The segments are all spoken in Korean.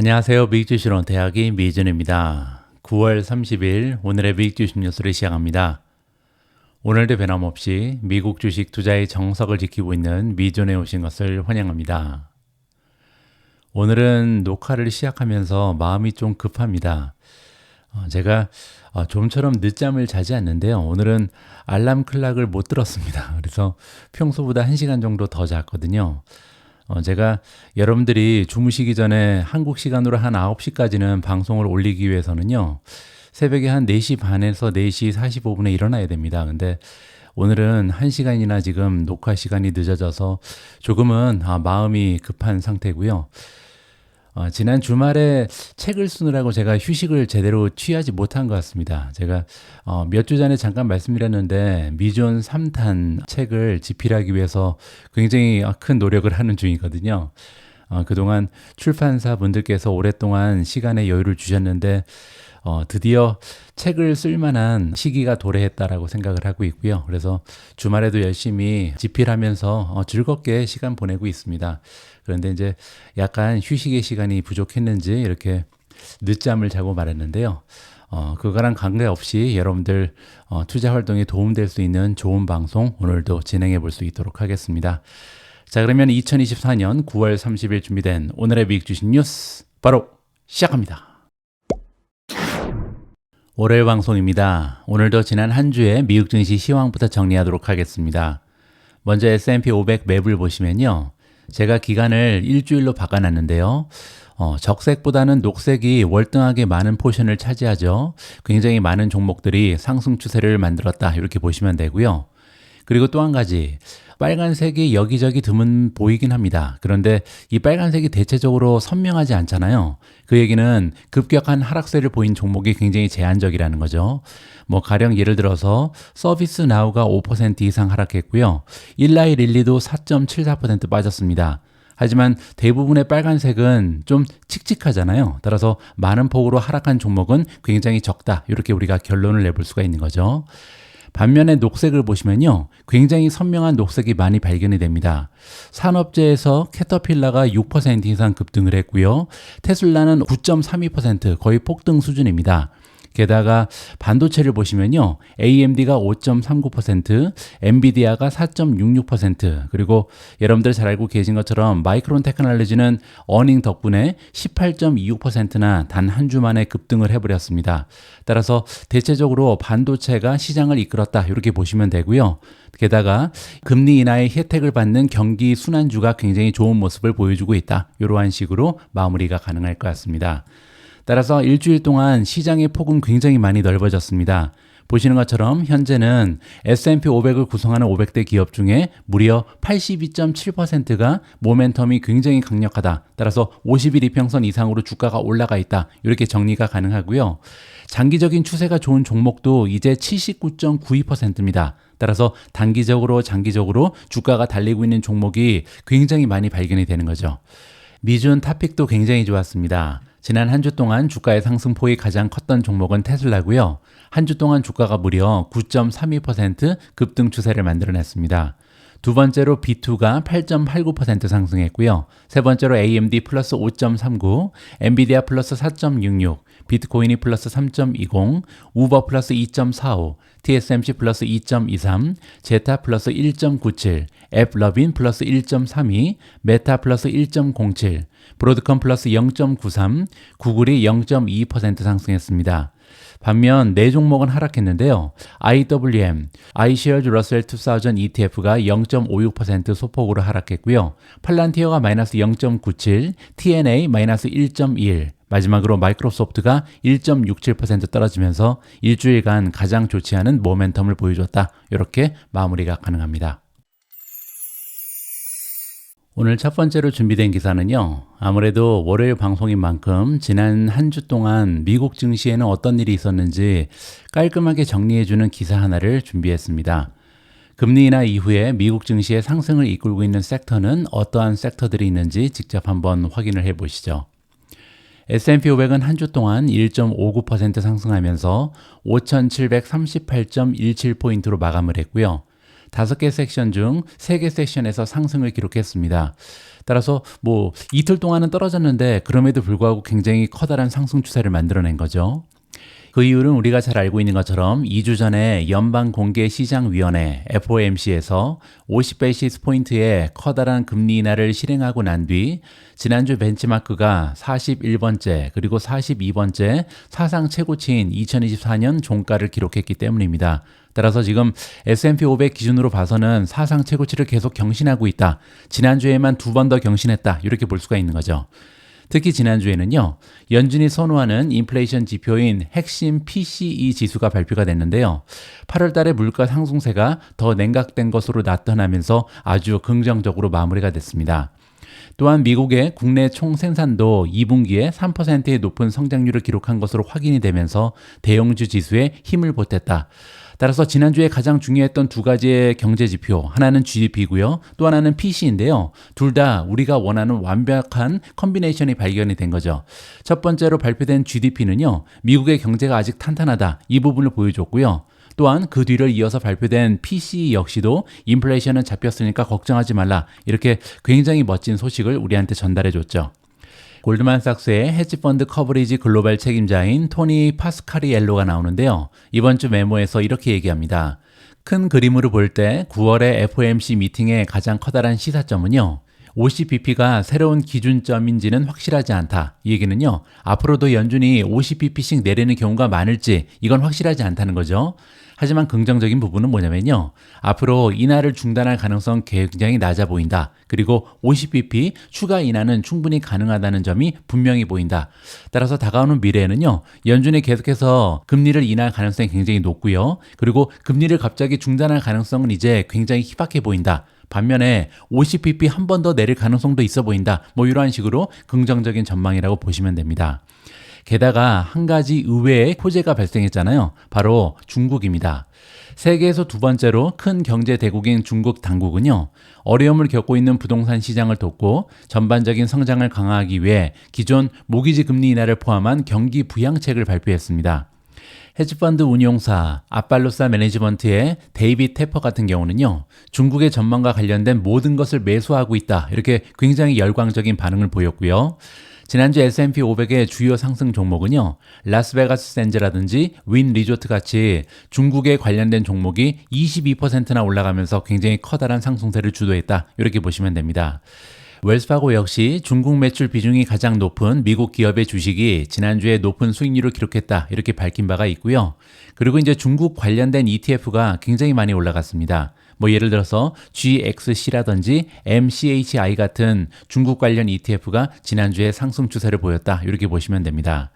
안녕하세요. 미국주식론 대학의 미준입니다. 9월 30일 오늘의 미국주식 뉴스를 시작합니다. 오늘도 변함없이 미국 주식 투자의 정석을 지키고 있는 미준에 오신 것을 환영합니다. 오늘은 녹화를 시작하면서 마음이 좀 급합니다. 제가 좀처럼 늦잠을 자지 않는데요. 오늘은 알람 클락을 못 들었습니다. 그래서 평소보다 1시간 정도 더 잤거든요. 제가 여러분들이 주무시기 전에 한국 시간으로 한 9시까지는 방송을 올리기 위해서는요. 새벽에 한 4시 반에서 4시 45분에 일어나야 됩니다. 근데 오늘은 1시간이나 지금 녹화 시간이 늦어져서 조금은 마음이 급한 상태고요. 지난 주말에 책을 쓰느라고 제가 휴식을 제대로 취하지 못한 것 같습니다. 제가 몇 주 전에 잠깐 말씀드렸는데 미존 3탄 책을 집필하기 위해서 굉장히 큰 노력을 하는 중이거든요. 그동안 출판사 분들께서 오랫동안 시간의 여유를 주셨는데 드디어 책을 쓸 만한 시기가 도래했다라고 생각을 하고 있고요. 그래서 주말에도 열심히 집필하면서 즐겁게 시간 보내고 있습니다. 그런데 이제 약간 휴식의 시간이 부족했는지 이렇게 늦잠을 자고 말았는데요. 그거랑 관계없이 여러분들 투자 활동에 도움될 수 있는 좋은 방송 오늘도 진행해 볼 수 있도록 하겠습니다. 자, 그러면 2024년 9월 30일 준비된 오늘의 미국 주식 뉴스 바로 시작합니다. 월요일 방송입니다. 오늘도 지난 한 주의 미국 증시 시황부터 정리하도록 하겠습니다. 먼저 S&P 500 맵을 보시면요. 제가 기간을 일주일로 바꿔놨는데요. 적색보다는 녹색이 월등하게 많은 포션을 차지하죠. 굉장히 많은 종목들이 상승 추세를 만들었다 이렇게 보시면 되고요. 그리고 또 한 가지 빨간색이 여기저기 드문 보이긴 합니다. 그런데 이 빨간색이 대체적으로 선명하지 않잖아요. 그 얘기는 급격한 하락세를 보인 종목이 굉장히 제한적이라는 거죠. 가령 예를 들어서 서비스 나우가 5% 이상 하락했고요. 일라이 릴리도 4.74% 빠졌습니다. 하지만 대부분의 빨간색은 좀 칙칙하잖아요. 따라서 많은 폭으로 하락한 종목은 굉장히 적다. 이렇게 우리가 결론을 내볼 수가 있는 거죠. 반면에 녹색을 보시면요. 굉장히 선명한 녹색이 많이 발견이 됩니다. 산업재에서 캐터필러가 6% 이상 급등을 했고요. 테슬라는 9.32% 거의 폭등 수준입니다. 게다가 반도체를 보시면요. AMD가 5.39%, 엔비디아가 4.66%, 그리고 여러분들 잘 알고 계신 것처럼 마이크론 테크놀로지는 어닝 덕분에 18.26%나 단 한 주 만에 급등을 해버렸습니다. 따라서 대체적으로 반도체가 시장을 이끌었다 이렇게 보시면 되고요. 게다가 금리 인하의 혜택을 받는 경기 순환주가 굉장히 좋은 모습을 보여주고 있다. 이러한 식으로 마무리가 가능할 것 같습니다. 따라서 일주일 동안 시장의 폭은 굉장히 많이 넓어졌습니다. 보시는 것처럼 현재는 S&P 500을 구성하는 500대 기업 중에 무려 82.7%가 모멘텀이 굉장히 강력하다. 따라서 50일 이평선 이상으로 주가가 올라가 있다. 이렇게 정리가 가능하고요. 장기적인 추세가 좋은 종목도 이제 79.92%입니다. 따라서 단기적으로 장기적으로 주가가 달리고 있는 종목이 굉장히 많이 발견이 되는 거죠. 미준 탑픽도 굉장히 좋았습니다. 지난 한 주 동안 주가의 상승폭이 가장 컸던 종목은 테슬라고요. 한 주 동안 주가가 무려 9.32% 급등 추세를 만들어냈습니다. 두 번째로 B2가 8.89% 상승했고요. 세 번째로 AMD 플러스 5.39, 엔비디아 플러스 4.66, 비트코인이 플러스 3.20, 우버 플러스 2.45, TSMC 플러스 2.23, 제타 플러스 1.97, 앱러빈 플러스 1.32, 메타 플러스 1.07, 브로드컴 플러스 0.93, 구글이 0.2% 상승했습니다. 반면 네 종목은 하락했는데요. IWM, iShares Russell 2000 ETF가 0.56% 소폭으로 하락했고요. 팔란티어가 마이너스 0.97, TNA 마이너스 1.21, 마지막으로 마이크로소프트가 1.67% 떨어지면서 일주일간 가장 좋지 않은 모멘텀을 보여줬다. 이렇게 마무리가 가능합니다. 오늘 첫 번째로 준비된 기사는요. 아무래도 월요일 방송인 만큼 지난 한 주 동안 미국 증시에는 어떤 일이 있었는지 깔끔하게 정리해주는 기사 하나를 준비했습니다. 금리 인하 이후에 미국 증시의 상승을 이끌고 있는 섹터는 어떠한 섹터들이 있는지 직접 한번 확인을 해보시죠. S&P 500은 한 주 동안 1.59% 상승하면서 5,738.17포인트로 마감을 했고요. 5개 섹션 중 3개 섹션에서 상승을 기록했습니다. 따라서 뭐 이틀 동안은 떨어졌는데 그럼에도 불구하고 굉장히 커다란 상승 추세를 만들어낸 거죠. 그 이유는 우리가 잘 알고 있는 것처럼 2주 전에 연방공개시장위원회 FOMC에서 50베이시스 포인트의 커다란 금리 인하를 실행하고 난 뒤 지난주 벤치마크가 41번째 그리고 42번째 사상 최고치인 2024년 종가를 기록했기 때문입니다. 따라서 지금 S&P 500 기준으로 봐서는 사상 최고치를 계속 경신하고 있다. 지난주에만 2번 더 경신했다. 이렇게 볼 수가 있는 거죠. 특히 지난주에는요, 연준이 선호하는 인플레이션 지표인 핵심 PCE 지수가 발표가 됐는데요. 8월 달에 물가 상승세가 더 냉각된 것으로 나타나면서 아주 긍정적으로 마무리가 됐습니다. 또한 미국의 국내 총생산도 2분기에 3%의 높은 성장률을 기록한 것으로 확인이 되면서 대형주 지수에 힘을 보탰다. 따라서 지난주에 가장 중요했던 두 가지의 경제 지표, 하나는 GDP고요. 또 하나는 PC인데요. 둘 다 우리가 원하는 완벽한 컨비네이션이 발견이 된 거죠. 첫 번째로 발표된 GDP는요. 미국의 경제가 아직 탄탄하다. 이 부분을 보여줬고요. 또한 그 뒤를 이어서 발표된 PCE 역시도 인플레이션은 잡혔으니까 걱정하지 말라. 이렇게 굉장히 멋진 소식을 우리한테 전달해줬죠. 골드만삭스의 헤지펀드 커버리지 글로벌 책임자인 토니 파스카리엘로가 나오는데요. 이번 주 메모에서 이렇게 얘기합니다. 큰 그림으로 볼 때 9월의 FOMC 미팅의 가장 커다란 시사점은요. 50bp가 새로운 기준점인지는 확실하지 않다. 이 얘기는요. 앞으로도 연준이 50bp씩 내리는 경우가 많을지 이건 확실하지 않다는 거죠. 하지만 긍정적인 부분은 뭐냐면요. 앞으로 인하를 중단할 가능성 굉장히 낮아 보인다. 그리고 50bp 추가 인하는 충분히 가능하다는 점이 분명히 보인다. 따라서 다가오는 미래에는요. 연준이 계속해서 금리를 인하할 가능성이 굉장히 높고요. 그리고 금리를 갑자기 중단할 가능성은 이제 굉장히 희박해 보인다. 반면에 50bp 한 번 더 내릴 가능성도 있어 보인다. 뭐 이러한 식으로 긍정적인 전망이라고 보시면 됩니다. 게다가 한 가지 의외의 호재가 발생했잖아요. 바로 중국입니다. 세계에서 두 번째로 큰 경제 대국인 중국 당국은요. 어려움을 겪고 있는 부동산 시장을 돕고 전반적인 성장을 강화하기 위해 기존 모기지 금리 인하를 포함한 경기 부양책을 발표했습니다. 헤지펀드 운용사 아팔로사 매니지먼트의 데이빗 테퍼 같은 경우는요. 중국의 전망과 관련된 모든 것을 매수하고 있다. 이렇게 굉장히 열광적인 반응을 보였고요. 지난주 S&P 500의 주요 상승 종목은요. 라스베가스 샌즈라든지 윈 리조트 같이 중국에 관련된 종목이 22%나 올라가면서 굉장히 커다란 상승세를 주도했다. 이렇게 보시면 됩니다. 웰스파고 역시 중국 매출 비중이 가장 높은 미국 기업의 주식이 지난주에 높은 수익률을 기록했다. 이렇게 밝힌 바가 있고요. 그리고 이제 중국 관련된 ETF가 굉장히 많이 올라갔습니다. 뭐 예를 들어서 GXC라든지 MCHI 같은 중국 관련 ETF가 지난주에 상승 추세를 보였다. 이렇게 보시면 됩니다.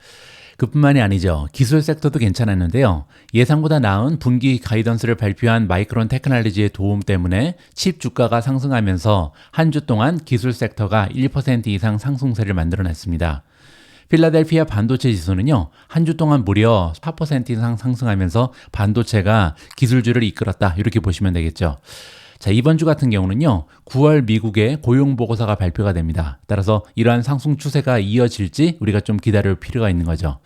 그뿐만이 아니죠. 기술 섹터도 괜찮았는데요. 예상보다 나은 분기 가이던스를 발표한 마이크론 테크놀로지의 도움 때문에 칩 주가가 상승하면서 한 주 동안 기술 섹터가 1% 이상 상승세를 만들어냈습니다. 필라델피아 반도체 지수는요. 한 주 동안 무려 4% 이상 상승하면서 반도체가 기술주를 이끌었다. 이렇게 보시면 되겠죠. 자, 이번 주 같은 경우는요. 9월 미국의 고용보고서가 발표가 됩니다. 따라서 이러한 상승 추세가 이어질지 우리가 좀 기다릴 필요가 있는 거죠.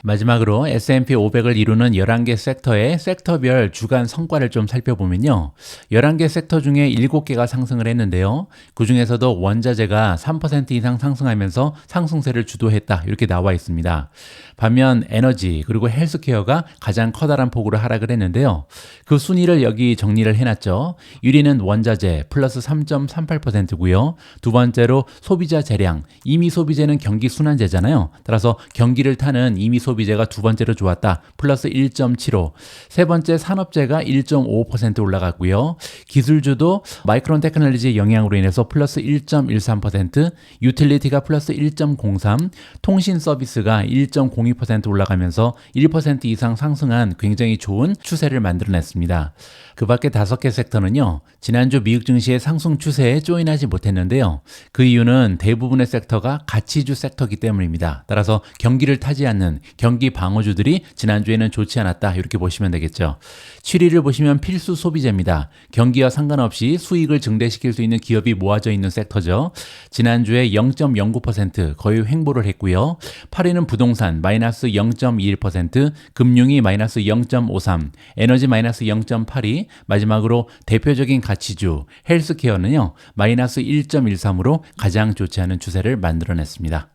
마지막으로 S&P 500을 이루는 11개 섹터의 섹터별 주간 성과를 좀 살펴보면요. 11개 섹터 중에 7개가 상승을 했는데요. 그 중에서도 원자재가 3% 이상 상승하면서 상승세를 주도했다. 이렇게 나와 있습니다. 반면 에너지 그리고 헬스케어가 가장 커다란 폭으로 하락을 했는데요. 그 순위를 여기 정리를 해놨죠. 1위는 원자재 플러스 3.38%고요. 두 번째로 소비자 재량. 이미 소비재는 경기 순환재잖아요. 따라서 경기를 타는 이미 소비재가 두 번째로 좋았다. 플러스 1.75. 세 번째 산업재가 1.5% 올라갔고요. 기술주도 마이크론 테크놀로지의 영향으로 인해서 플러스 1.13%, 유틸리티가 플러스 1.03, 통신 서비스가 1.02% 올라가면서 1% 이상 상승한 굉장히 좋은 추세를 만들어냈습니다. 그 밖에 5개 섹터는요. 지난주 미국 증시의 상승 추세에 조인하지 못했는데요. 그 이유는 대부분의 섹터가 가치주 섹터이기 때문입니다. 따라서 경기를 타지 않는 경기 방어주들이 지난주에는 좋지 않았다 이렇게 보시면 되겠죠. 7위를 보시면 필수 소비재입니다. 경기와 상관없이 수익을 증대시킬 수 있는 기업이 모아져 있는 섹터죠. 지난주에 0.09% 거의 횡보를 했고요. 8위는 부동산 마이너스 0.21%, 금융이 마이너스 0.53, 에너지 마이너스 0.82, 마지막으로 대표적인 가치주 헬스케어는요 마이너스 1.13으로 가장 좋지 않은 추세를 만들어냈습니다.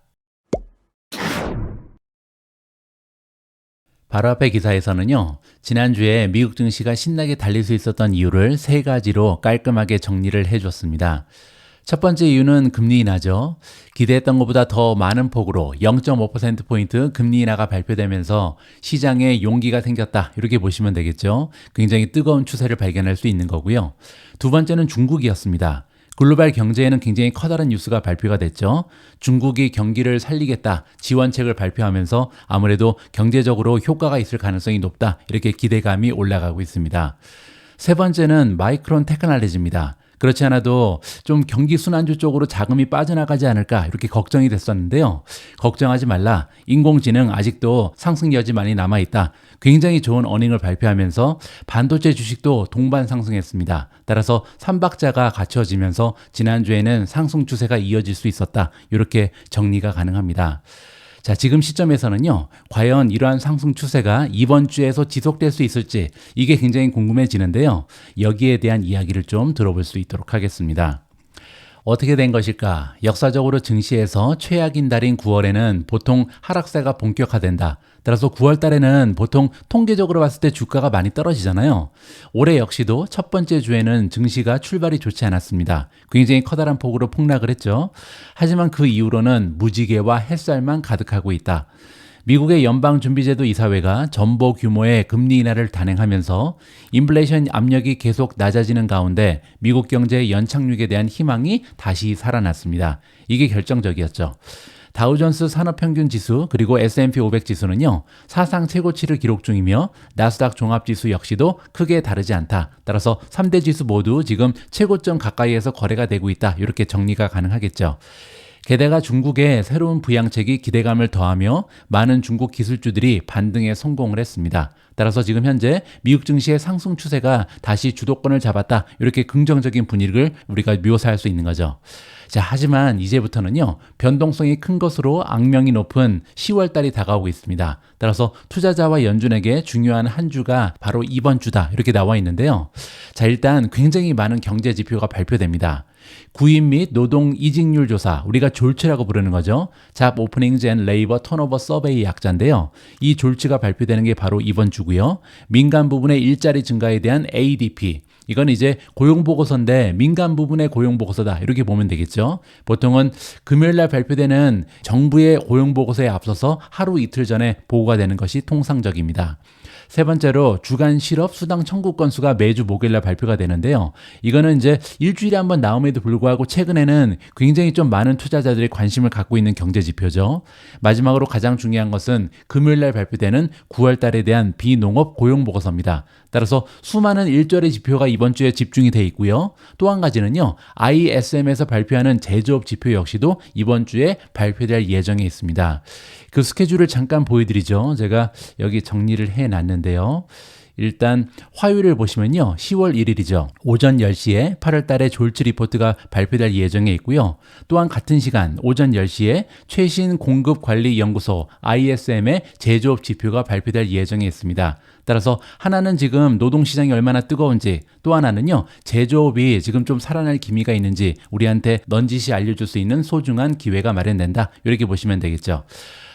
바로 앞에 기사에서는요, 지난주에 미국 증시가 신나게 달릴 수 있었던 이유를 세 가지로 깔끔하게 정리를 해줬습니다. 첫 번째 이유는 금리 인하죠. 기대했던 것보다 더 많은 폭으로 0.5%포인트 금리 인하가 발표되면서 시장에 용기가 생겼다 이렇게 보시면 되겠죠. 굉장히 뜨거운 추세를 발견할 수 있는 거고요. 두 번째는 중국이었습니다. 글로벌 경제에는 굉장히 커다란 뉴스가 발표가 됐죠. 중국이 경기를 살리겠다 지원책을 발표하면서 아무래도 경제적으로 효과가 있을 가능성이 높다 이렇게 기대감이 올라가고 있습니다. 세 번째는 마이크론 테크놀로지입니다. 그렇지 않아도 좀 경기 순환주 쪽으로 자금이 빠져나가지 않을까 이렇게 걱정이 됐었는데요. 걱정하지 말라. 인공지능 아직도 상승 여지 많이 남아있다. 굉장히 좋은 어닝을 발표하면서 반도체 주식도 동반 상승했습니다. 따라서 3박자가 갖춰지면서 지난주에는 상승 추세가 이어질 수 있었다. 이렇게 정리가 가능합니다. 자, 지금 시점에서는요, 과연 이러한 상승 추세가 이번 주에서 지속될 수 있을지 이게 굉장히 궁금해지는데요. 여기에 대한 이야기를 좀 들어볼 수 있도록 하겠습니다. 어떻게 된 것일까? 역사적으로 증시에서 최악인 달인 9월에는 보통 하락세가 본격화된다. 따라서 9월 달에는 보통 통계적으로 봤을 때 주가가 많이 떨어지잖아요. 올해 역시도 첫 번째 주에는 증시가 출발이 좋지 않았습니다. 굉장히 커다란 폭으로 폭락을 했죠. 하지만 그 이후로는 무지개와 햇살만 가득하고 있다. 미국의 연방준비제도 이사회가 전보 규모의 금리 인하를 단행하면서 인플레이션 압력이 계속 낮아지는 가운데 미국 경제의 연착륙에 대한 희망이 다시 살아났습니다. 이게 결정적이었죠. 다우존스 산업평균지수 그리고 S&P 500 지수는요 사상 최고치를 기록 중이며 나스닥 종합지수 역시도 크게 다르지 않다. 따라서 3대 지수 모두 지금 최고점 가까이에서 거래가 되고 있다. 이렇게 정리가 가능하겠죠. 게다가 중국의 새로운 부양책이 기대감을 더하며 많은 중국 기술주들이 반등에 성공을 했습니다. 따라서 지금 현재 미국 증시의 상승 추세가 다시 주도권을 잡았다. 이렇게 긍정적인 분위기를 우리가 묘사할 수 있는 거죠. 자, 하지만 이제부터는요, 변동성이 큰 것으로 악명이 높은 10월 달이 다가오고 있습니다. 따라서 투자자와 연준에게 중요한 한 주가 바로 이번 주다. 이렇게 나와 있는데요. 자, 일단 굉장히 많은 경제 지표가 발표됩니다. 구인 및 노동 이직률 조사, 우리가 졸치라고 부르는 거죠. Job Openings and Labor Turnover Survey 약자인데요. 이 졸치가 발표되는 게 바로 이번 주고요. 민간 부분의 일자리 증가에 대한 ADP, 이건 이제 고용보고서인데 민간 부분의 고용보고서다 이렇게 보면 되겠죠. 보통은 금요일날 발표되는 정부의 고용보고서에 앞서서 하루 이틀 전에 보고가 되는 것이 통상적입니다. 세 번째로 주간 실업 수당 청구 건수가 매주 목요일날 발표가 되는데요. 이거는 이제 일주일에 한번 나옴에도 불구하고 최근에는 굉장히 좀 많은 투자자들이 관심을 갖고 있는 경제 지표죠. 마지막으로 가장 중요한 것은 금요일날 발표되는 9월 달에 대한 비농업 고용 보고서입니다. 따라서 수많은 일절의 지표가 이번 주에 집중이 돼 있고요. 또 한 가지는요. ISM에서 발표하는 제조업 지표 역시도 이번 주에 발표될 예정에 있습니다. 그 스케줄을 잠깐 보여드리죠. 제가 여기 정리를 해놨는데요. 일단 화요일을 보시면요. 10월 1일이죠. 오전 10시에 8월 달에 졸지 리포트가 발표될 예정에 있고요. 또한 같은 시간 오전 10시에 최신 공급관리연구소 ISM의 제조업 지표가 발표될 예정에 있습니다. 따라서 하나는 지금 노동시장이 얼마나 뜨거운지, 또 하나는요. 제조업이 지금 좀 살아날 기미가 있는지 우리한테 넌지시 알려줄 수 있는 소중한 기회가 마련된다. 이렇게 보시면 되겠죠.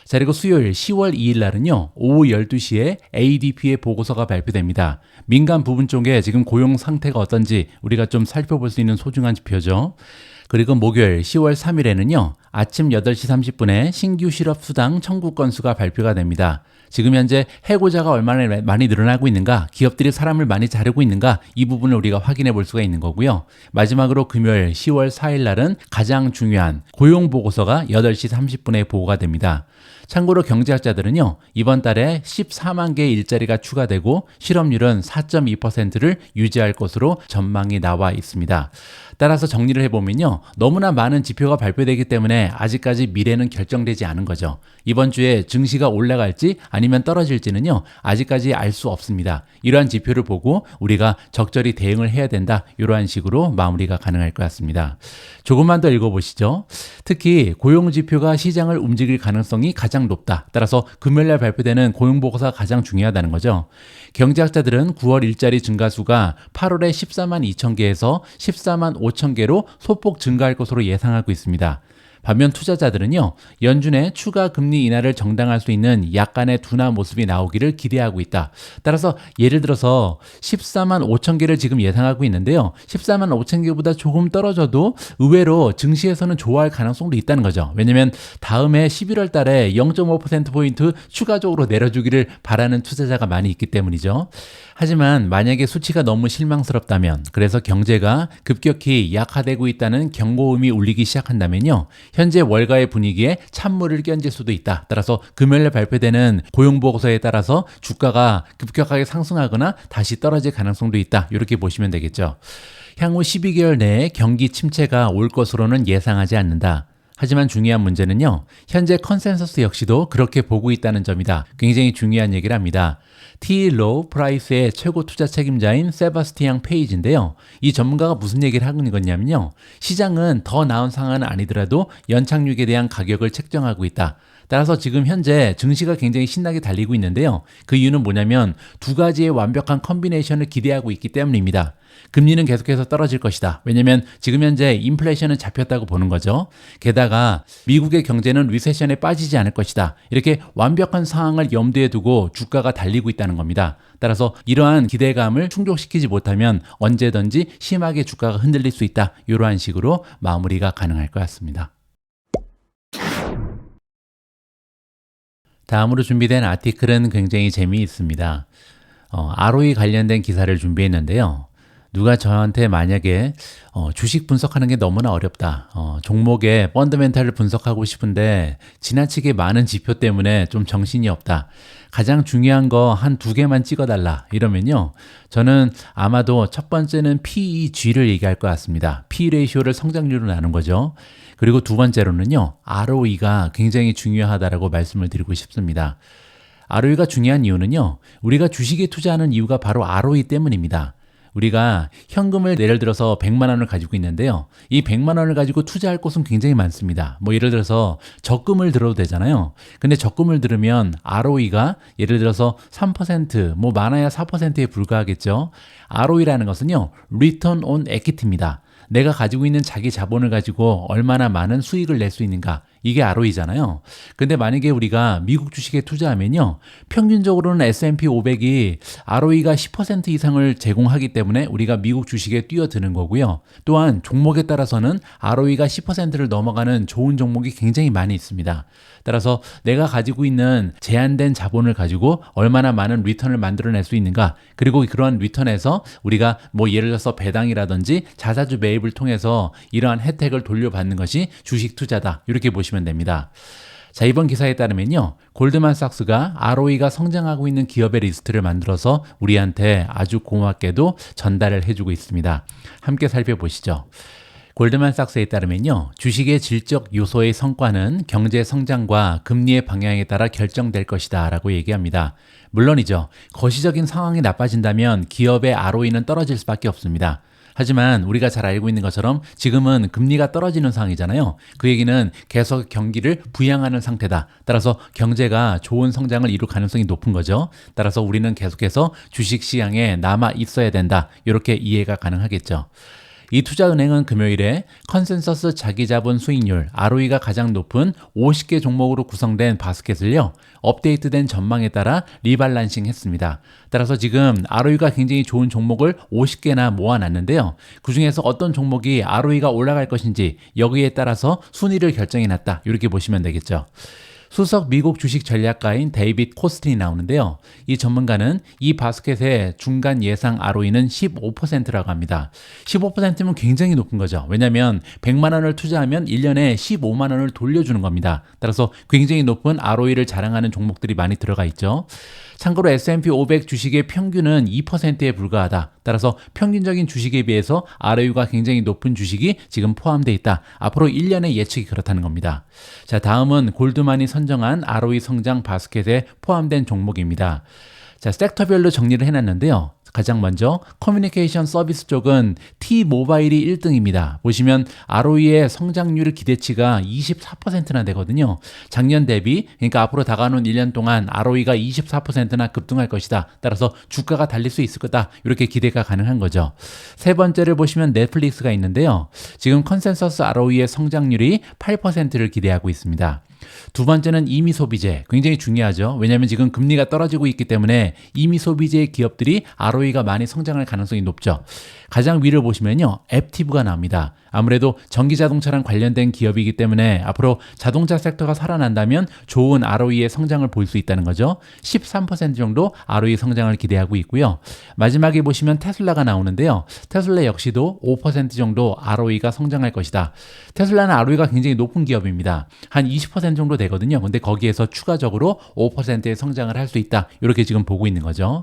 자, 그리고 수요일 10월 2일 날은요, 오후 12시에 ADP의 보고서가 발표됩니다. 민간 부분 쪽에 지금 고용 상태가 어떤지 우리가 좀 살펴볼 수 있는 소중한 지표죠. 그리고 목요일 10월 3일에는요, 아침 8시 30분에 신규 실업 수당 청구 건수가 발표가 됩니다. 지금 현재 해고자가 얼마나 많이 늘어나고 있는가, 기업들이 사람을 많이 자르고 있는가, 이 부분을 우리가 확인해 볼 수가 있는 거고요. 마지막으로 금요일 10월 4일 날은 가장 중요한 고용보고서가 8시 30분에 보고가 됩니다. 참고로 경제학자들은요, 이번 달에 14만 개의 일자리가 추가되고 실업률은 4.2%를 유지할 것으로 전망이 나와 있습니다. 따라서 정리를 해보면요, 너무나 많은 지표가 발표되기 때문에 아직까지 미래는 결정되지 않은 거죠. 이번 주에 증시가 올라갈지 아니면 떨어질지는요, 아직까지 알 수 없습니다. 이러한 지표를 보고 우리가 적절히 대응을 해야 된다, 이러한 식으로 마무리가 가능할 것 같습니다. 조금만 더 읽어보시죠. 특히 고용지표가 시장을 움직일 가능성이 가장 높다. 따라서 금요일날 발표되는 고용보고서가 가장 중요하다는 거죠. 경제학자들은 9월 일자리 증가수가 8월에 14만 2천 개에서 14만 5천 개로 소폭 증가할 것으로 예상하고 있습니다. 반면 투자자들은요, 연준의 추가 금리 인하를 정당할 수 있는 약간의 둔화 모습이 나오기를 기대하고 있다. 따라서 예를 들어서 14만 5천 개를 지금 예상하고 있는데요, 14만 5천 개보다 조금 떨어져도 의외로 증시에서는 좋아할 가능성도 있다는 거죠. 왜냐면 다음에 11월 달에 0.5%포인트 추가적으로 내려주기를 바라는 투자자가 많이 있기 때문이죠. 하지만 만약에 수치가 너무 실망스럽다면, 그래서 경제가 급격히 약화되고 있다는 경고음이 울리기 시작한다면요, 현재 월가의 분위기에 찬물을 끼얹을 수도 있다. 따라서 금요일에 발표되는 고용보고서에 따라서 주가가 급격하게 상승하거나 다시 떨어질 가능성도 있다. 이렇게 보시면 되겠죠. 향후 12개월 내에 경기 침체가 올 것으로는 예상하지 않는다. 하지만 중요한 문제는요, 현재 컨센서스 역시도 그렇게 보고 있다는 점이다. 굉장히 중요한 얘기를 합니다. T. 로우 프라이스의 최고 투자 책임자인 세바스티앙 페이지인데요. 이 전문가가 무슨 얘기를 하고 있는 거냐면요, 시장은 더 나은 상황은 아니더라도 연착륙에 대한 가격을 책정하고 있다. 따라서 지금 현재 증시가 굉장히 신나게 달리고 있는데요, 그 이유는 뭐냐면 두 가지의 완벽한 컨비네이션을 기대하고 있기 때문입니다. 금리는 계속해서 떨어질 것이다. 왜냐면 지금 현재 인플레이션은 잡혔다고 보는 거죠. 게다가 미국의 경제는 리세션에 빠지지 않을 것이다. 이렇게 완벽한 상황을 염두에 두고 주가가 달리고 있다는 겁니다. 따라서 이러한 기대감을 충족시키지 못하면 언제든지 심하게 주가가 흔들릴 수 있다. 이러한 식으로 마무리가 가능할 것 같습니다. 다음으로 준비된 아티클은 굉장히 재미있습니다. ROE 관련된 기사를 준비했는데요. 누가 저한테 만약에 주식 분석하는 게 너무나 어렵다, 종목의 펀더멘탈을 분석하고 싶은데 지나치게 많은 지표 때문에 좀 정신이 없다, 가장 중요한 거 한 2개만 찍어달라, 이러면요, 저는 아마도 첫 번째는 PEG를 얘기할 것 같습니다. P 레이쇼를 성장률로 나눈 거죠. 그리고 두 번째로는요, ROE가 굉장히 중요하다라고 말씀을 드리고 싶습니다. ROE가 중요한 이유는요, 우리가 주식에 투자하는 이유가 바로 ROE 때문입니다. 우리가 현금을 예를 들어서 100만 원을 가지고 있는데요, 이 100만 원을 가지고 투자할 곳은 굉장히 많습니다. 예를 들어서 적금을 들어도 되잖아요. 근데 적금을 들으면 ROE가 예를 들어서 3%, 많아야 4%에 불과하겠죠. ROE라는 것은요, Return on Equity입니다. 내가 가지고 있는 자기 자본을 가지고 얼마나 많은 수익을 낼 수 있는가, 이게 ROE잖아요. 근데 만약에 우리가 미국 주식에 투자하면요, 평균적으로는 S&P 500이 ROE가 10% 이상을 제공하기 때문에 우리가 미국 주식에 뛰어드는 거고요. 또한 종목에 따라서는 ROE가 10%를 넘어가는 좋은 종목이 굉장히 많이 있습니다. 따라서 내가 가지고 있는 제한된 자본을 가지고 얼마나 많은 리턴을 만들어낼 수 있는가, 그리고 그러한 리턴에서 우리가 예를 들어서 배당이라든지 자사주 매입을 통해서 이러한 혜택을 돌려받는 것이 주식 투자다, 이렇게 보시면 됩니다. 자, 이번 기사에 따르면요, 골드만삭스가 ROE가 성장하고 있는 기업의 리스트를 만들어서 우리한테 아주 고맙게도 전달을 해주고 있습니다. 함께 살펴보시죠. 골드만삭스에 따르면요, 주식의 질적 요소의 성과는 경제 성장과 금리의 방향에 따라 결정될 것이다 라고 얘기합니다. 물론이죠, 거시적인 상황이 나빠진다면 기업의 ROE는 떨어질 수밖에 없습니다. 하지만 우리가 잘 알고 있는 것처럼 지금은 금리가 떨어지는 상황이잖아요. 그 얘기는 계속 경기를 부양하는 상태다. 따라서 경제가 좋은 성장을 이룰 가능성이 높은 거죠. 따라서 우리는 계속해서 주식시장에 남아 있어야 된다, 이렇게 이해가 가능하겠죠. 이 투자은행은 금요일에 컨센서스 자기자본 수익률 ROE가 가장 높은 50개 종목으로 구성된 바스켓을요, 업데이트된 전망에 따라 리발란싱 했습니다. 따라서 지금 ROE가 굉장히 좋은 종목을 50개나 모아놨는데요, 그 중에서 어떤 종목이 ROE가 올라갈 것인지 여기에 따라서 순위를 결정해놨다, 이렇게 보시면 되겠죠. 수석 미국 주식 전략가인 데이빗 코스틴이 나오는데요. 이 전문가는 이 바스켓의 중간 예상 ROE는 15%라고 합니다. 15%면 굉장히 높은 거죠. 왜냐하면 100만 원을 투자하면 1년에 15만 원을 돌려주는 겁니다. 따라서 굉장히 높은 ROE를 자랑하는 종목들이 많이 들어가 있죠. 참고로 S&P 500 주식의 평균은 2%에 불과하다. 따라서 평균적인 주식에 비해서 ROE가 굉장히 높은 주식이 지금 포함되어 있다. 앞으로 1년의 예측이 그렇다는 겁니다. 자, 다음은 골드만이 선정한 ROE 성장 바스켓에 포함된 종목입니다. 자, 섹터별로 정리를 해놨는데요. 가장 먼저 커뮤니케이션 서비스 쪽은 T-모바일이 1등입니다. 보시면 ROE의 성장률 기대치가 24%나 되거든요. 작년 대비, 그러니까 앞으로 다가오는 1년 동안 ROE가 24%나 급등할 것이다. 따라서 주가가 달릴 수 있을 거다. 이렇게 기대가 가능한 거죠. 세 번째를 보시면 넷플릭스가 있는데요. 지금 컨센서스 ROE의 성장률이 8%를 기대하고 있습니다. 두 번째는 이미소비재, 굉장히 중요하죠. 왜냐하면 지금 금리가 떨어지고 있기 때문에 이미소비재 기업들이 ROE가 많이 성장할 가능성이 높죠. 가장 위를 보시면요, 앱티브가 나옵니다. 아무래도 전기자동차랑 관련된 기업이기 때문에 앞으로 자동차 섹터가 살아난다면 좋은 ROE의 성장을 볼 수 있다는 거죠. 13% 정도 ROE 성장을 기대하고 있고요. 마지막에 보시면 테슬라가 나오는데요. 테슬라 역시도 5% 정도 ROE가 성장할 것이다. 테슬라는 ROE가 굉장히 높은 기업입니다. 한 20% 정도 되거든요. 근데 거기에서 추가적으로 5%의 성장을 할 수 있다. 이렇게 지금 보고 있는 거죠.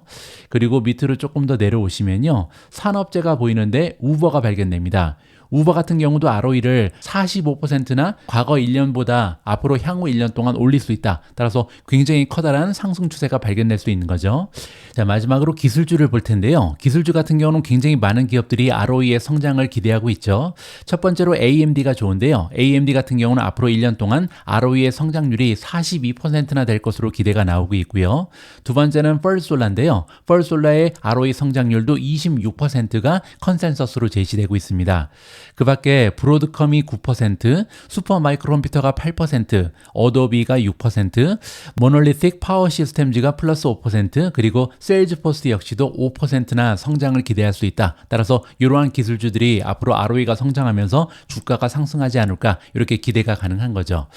그리고 밑으로 조금 더 내려오시면요, 산업재가 보이는데 우버가 발견됩니다. 우버 같은 경우도 ROE를 45%나 과거 1년보다 앞으로 향후 1년 동안 올릴 수 있다. 따라서 굉장히 커다란 상승 추세가 발견될 수 있는 거죠. 자, 마지막으로 기술주를 볼 텐데요. 기술주 같은 경우는 굉장히 많은 기업들이 ROE의 성장을 기대하고 있죠. 첫 번째로 AMD가 좋은데요. AMD 같은 경우는 앞으로 1년 동안 ROE의 성장률이 42%나 될 것으로 기대가 나오고 있고요. 두 번째는 펄솔라인데요. 펄솔라의 ROE 성장률도 26%가 컨센서스로 제시되고 있습니다. 그 밖에 브로드컴이 9%, 슈퍼마이크로컴퓨터가 8%, 어도비가 6%, 모놀리틱 파워 시스템즈가 플러스 5%, 그리고 세일즈포스 역시도 5%나 성장을 기대할 수 있다. 따라서 이러한 기술주들이 앞으로 ROE가 성장하면서 주가가 상승하지 않을까, 이렇게 기대가 가능한 거죠.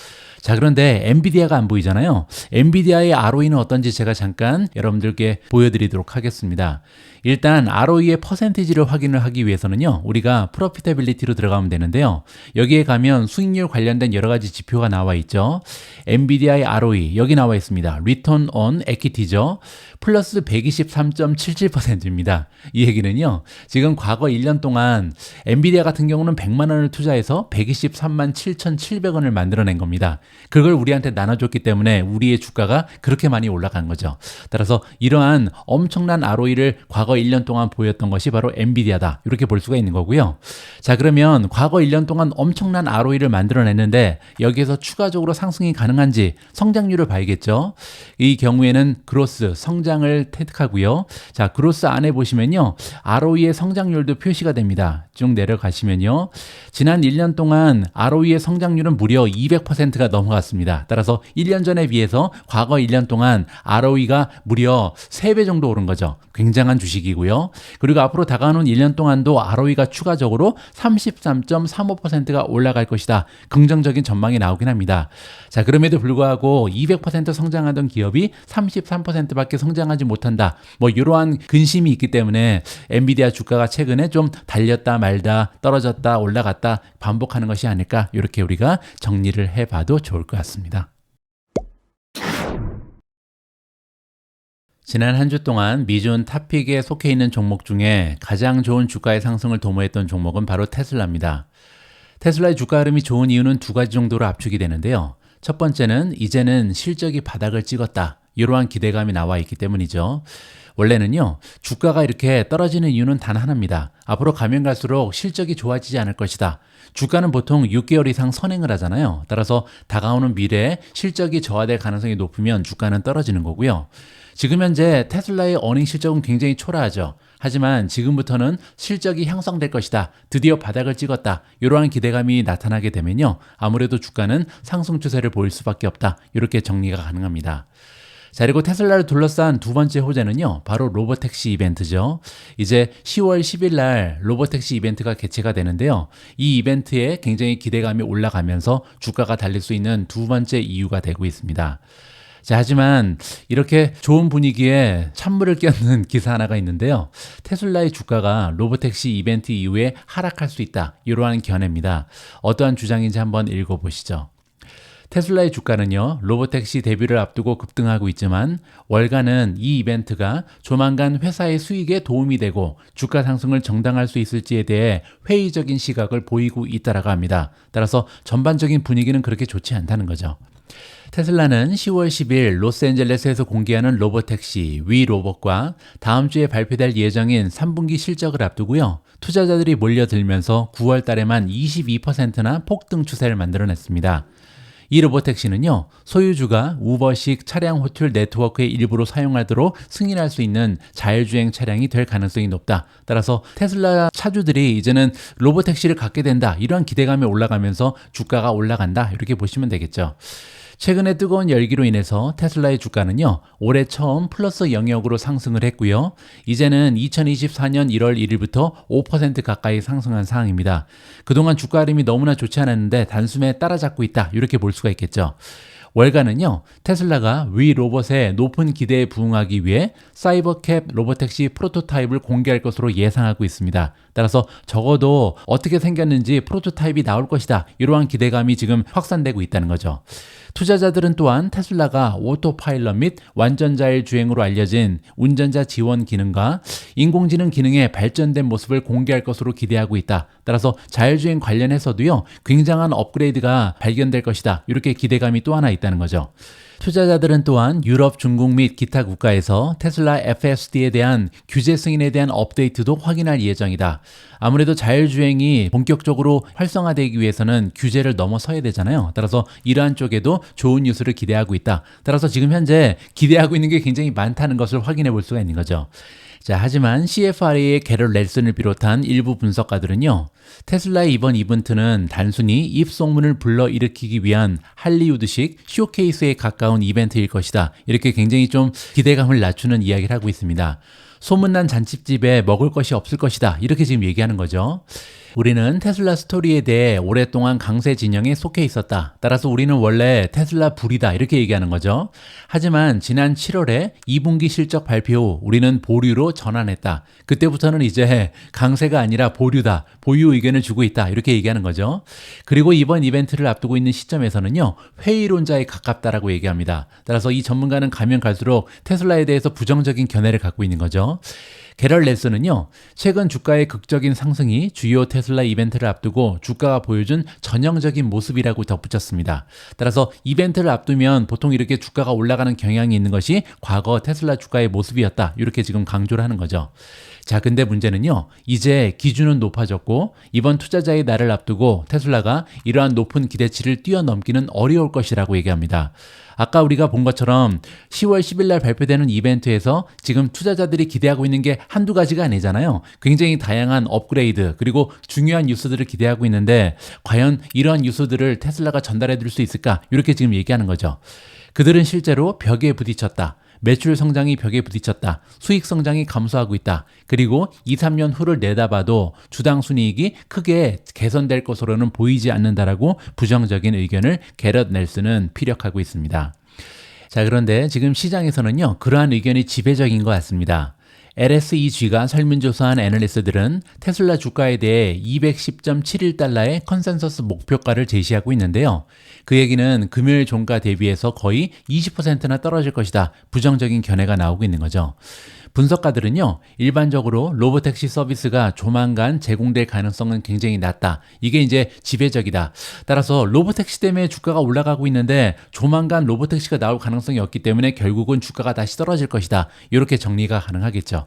자, 그런데 엔비디아가 안 보이잖아요. 엔비디아의 ROE는 어떤지 제가 잠깐 여러분들께 보여드리도록 하겠습니다. 일단 ROE의 퍼센티지를 확인을 하기 위해서는요, 우리가 프로피터빌리티로 들어가면 되는데요. 여기에 가면 수익률 관련된 여러 가지 지표가 나와 있죠. 엔비디아의 ROE 여기 나와 있습니다. Return on Equity죠. 플러스 123.77%입니다. 이 얘기는요, 지금 과거 1년 동안 엔비디아 같은 경우는 100만 원을 투자해서 123만 7,700원을 만들어낸 겁니다. 그걸 우리한테 나눠줬기 때문에 우리의 주가가 그렇게 많이 올라간 거죠. 따라서 이러한 엄청난 ROE를 과거 1년 동안 보였던 것이 바로 엔비디아다. 이렇게 볼 수가 있는 거고요. 자, 그러면 과거 1년 동안 엄청난 ROE를 만들어냈는데 여기에서 추가적으로 상승이 가능한지 성장률을 봐야겠죠. 이 경우에는 그로스, 성장을 택하고요. 자, 그로스 안에 보시면요, ROE의 성장률도 표시가 됩니다. 쭉 내려가시면요, 지난 1년 동안 ROE의 성장률은 무려 200%가 넘어갔습니다. 따라서 1년 전에 비해서 과거 1년 동안 ROE가 무려 3배 정도 오른 거죠. 굉장한 주식이고요. 그리고 앞으로 다가오는 1년 동안도 ROE가 추가적으로 33.35%가 올라갈 것이다. 긍정적인 전망이 나오긴 합니다. 자, 그럼에도 불구하고 200% 성장하던 기업이 33%밖에 성장하지 못한다. 뭐 이러한 근심이 있기 때문에 엔비디아 주가가 최근에 좀 달렸다 말다, 떨어졌다 올라갔다 반복하는 것이 아닐까, 이렇게 우리가 정리를 해봐도 좋을 것 같습니다. 지난 한 주 동안 미준 탑픽에 속해 있는 종목 중에 가장 좋은 주가의 상승을 도모했던 종목은 바로 테슬라입니다. 테슬라의 주가 흐름이 좋은 이유는 두 가지 정도로 압축이 되는데요. 첫 번째는 이제는 실적이 바닥을 찍었다, 이러한 기대감이 나와 있기 때문이죠. 원래는요, 주가가 이렇게 떨어지는 이유는 단 하나입니다. 앞으로 가면 갈수록 실적이 좋아지지 않을 것이다. 주가는 보통 6개월 이상 선행을 하잖아요. 따라서 다가오는 미래에 실적이 저하될 가능성이 높으면 주가는 떨어지는 거고요. 지금 현재 테슬라의 어닝 실적은 굉장히 초라하죠. 하지만 지금부터는 실적이 향상될 것이다. 드디어 바닥을 찍었다. 이러한 기대감이 나타나게 되면요, 아무래도 주가는 상승 추세를 보일 수밖에 없다. 이렇게 정리가 가능합니다. 자, 그리고 테슬라를 둘러싼 두 번째 호재는요, 바로 로보택시 이벤트죠. 이제 10월 10일 날 로보택시 이벤트가 개최가 되는데요. 이 이벤트에 굉장히 기대감이 올라가면서 주가가 달릴 수 있는 두 번째 이유가 되고 있습니다. 자, 하지만 이렇게 좋은 분위기에 찬물을 끼얹는 기사 하나가 있는데요. 테슬라의 주가가 로보택시 이벤트 이후에 하락할 수 있다. 이러한 견해입니다. 어떠한 주장인지 한번 읽어보시죠. 테슬라의 주가는요, 로보택시 데뷔를 앞두고 급등하고 있지만 월가는 이 이벤트가 조만간 회사의 수익에 도움이 되고 주가 상승을 정당할 수 있을지에 대해 회의적인 시각을 보이고 있다라고 합니다. 따라서 전반적인 분위기는 그렇게 좋지 않다는 거죠. 테슬라는 10월 10일 로스앤젤레스에서 공개하는 로보택시 위로봇과 다음 주에 발표될 예정인 3분기 실적을 앞두고요. 투자자들이 몰려들면서 9월 달에만 22%나 폭등 추세를 만들어냈습니다. 이 로보택시는요, 소유주가 우버식 차량 호출 네트워크의 일부로 사용하도록 승인할 수 있는 자율주행 차량이 될 가능성이 높다. 따라서 테슬라 차주들이 이제는 로보택시를 갖게 된다. 이러한 기대감이 올라가면서 주가가 올라간다. 이렇게 보시면 되겠죠. 최근에 뜨거운 열기로 인해서 테슬라의 주가는요, 올해 처음 플러스 영역으로 상승을 했고요. 이제는 2024년 1월 1일부터 5% 가까이 상승한 상황입니다. 그동안 주가 흐름이 너무나 좋지 않았는데 단숨에 따라잡고 있다. 이렇게 볼 수가 있겠죠. 월가는요, 테슬라가 위 로봇의 높은 기대에 부응하기 위해 사이버캡 로보택시 프로토타입을 공개할 것으로 예상하고 있습니다. 따라서 적어도 어떻게 생겼는지 프로토타입이 나올 것이다. 이러한 기대감이 지금 확산되고 있다는 거죠. 투자자들은 또한 테슬라가 오토파일럿 및 완전자율 주행으로 알려진 운전자 지원 기능과 인공지능 기능의 발전된 모습을 공개할 것으로 기대하고 있다. 따라서 자율주행 관련해서도요, 굉장한 업그레이드가 발견될 것이다. 이렇게 기대감이 또 하나 있다는 거죠. 투자자들은 또한 유럽, 중국 및 기타 국가에서 테슬라 FSD에 대한 규제 승인에 대한 업데이트도 확인할 예정이다. 아무래도 자율주행이 본격적으로 활성화되기 위해서는 규제를 넘어서야 되잖아요. 따라서 이러한 쪽에도 좋은 뉴스를 기대하고 있다. 따라서 지금 현재 기대하고 있는 게 굉장히 많다는 것을 확인해 볼 수가 있는 거죠. 자, 하지만 CFRA의 게럴 넬슨을 비롯한 일부 분석가들은요, 테슬라의 이번 이벤트는 단순히 입소문을 불러일으키기 위한 할리우드식 쇼케이스에 가까운 이벤트일 것이다. 이렇게 굉장히 좀 기대감을 낮추는 이야기를 하고 있습니다. 소문난 잔치집에 먹을 것이 없을 것이다. 이렇게 지금 얘기하는 거죠. 우리는 테슬라 스토리에 대해 오랫동안 강세 진영에 속해 있었다. 따라서 우리는 원래 테슬라 불이다. 이렇게 얘기하는 거죠. 하지만 지난 7월에 2분기 실적 발표 후 우리는 보류로 전환했다. 그때부터는 이제 강세가 아니라 보류다. 보유 의견을 주고 있다. 이렇게 얘기하는 거죠. 그리고 이번 이벤트를 앞두고 있는 시점에서는요, 회의론자에 가깝다라고 얘기합니다. 따라서 이 전문가는 가면 갈수록 테슬라에 대해서 부정적인 견해를 갖고 있는 거죠. 게럴 넬슨은요, 최근 주가의 극적인 상승이 주요 테슬라 이벤트를 앞두고 주가가 보여준 전형적인 모습이라고 덧붙였습니다. 따라서 이벤트를 앞두면 보통 이렇게 주가가 올라가는 경향이 있는 것이 과거 테슬라 주가의 모습이었다. 이렇게 지금 강조를 하는 거죠. 자, 근데 문제는요, 이제 기준은 높아졌고 이번 투자자의 날을 앞두고 테슬라가 이러한 높은 기대치를 뛰어넘기는 어려울 것이라고 얘기합니다. 아까 우리가 본 것처럼 10월 10일 날 발표되는 이벤트에서 지금 투자자들이 기대하고 있는 게 한두 가지가 아니잖아요. 굉장히 다양한 업그레이드 그리고 중요한 뉴스들을 기대하고 있는데 과연 이러한 뉴스들을 테슬라가 전달해 줄 수 있을까? 이렇게 지금 얘기하는 거죠. 그들은 실제로 벽에 부딪혔다. 매출 성장이 벽에 부딪혔다. 수익 성장이 감소하고 있다. 그리고 2, 3년 후를 내다봐도 주당 순이익이 크게 개선될 것으로는 보이지 않는다라고 부정적인 의견을 게럿 넬슨은 피력하고 있습니다. 자, 그런데 지금 시장에서는요, 그러한 의견이 지배적인 것 같습니다. LSEG가 설문조사한 애널리스트들은 테슬라 주가에 대해 210.71달러의 컨센서스 목표가를 제시하고 있는데요. 그 얘기는 금요일 종가 대비해서 거의 20%나 떨어질 것이다. 부정적인 견해가 나오고 있는 거죠. 분석가들은요, 일반적으로 로보택시 서비스가 조만간 제공될 가능성은 굉장히 낮다. 이게 이제 지배적이다. 따라서 로보택시 때문에 주가가 올라가고 있는데 조만간 로보택시가 나올 가능성이 없기 때문에 결국은 주가가 다시 떨어질 것이다. 이렇게 정리가 가능하겠죠.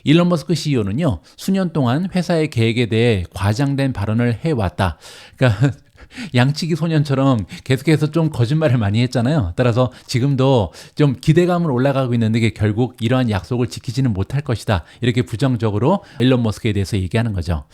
일론 머스크 CEO는요, 수년 동안 회사의 계획에 대해 과장된 발언을 해왔다. 그러니까 양치기 소년처럼 계속해서 좀 거짓말을 많이 했잖아요. 따라서 지금도 좀 기대감을 올라가고 있는데 이게 결국 이러한 약속을 지키지는 못할 것이다. 이렇게 부정적으로 일론 머스크에 대해서 얘기하는 거죠.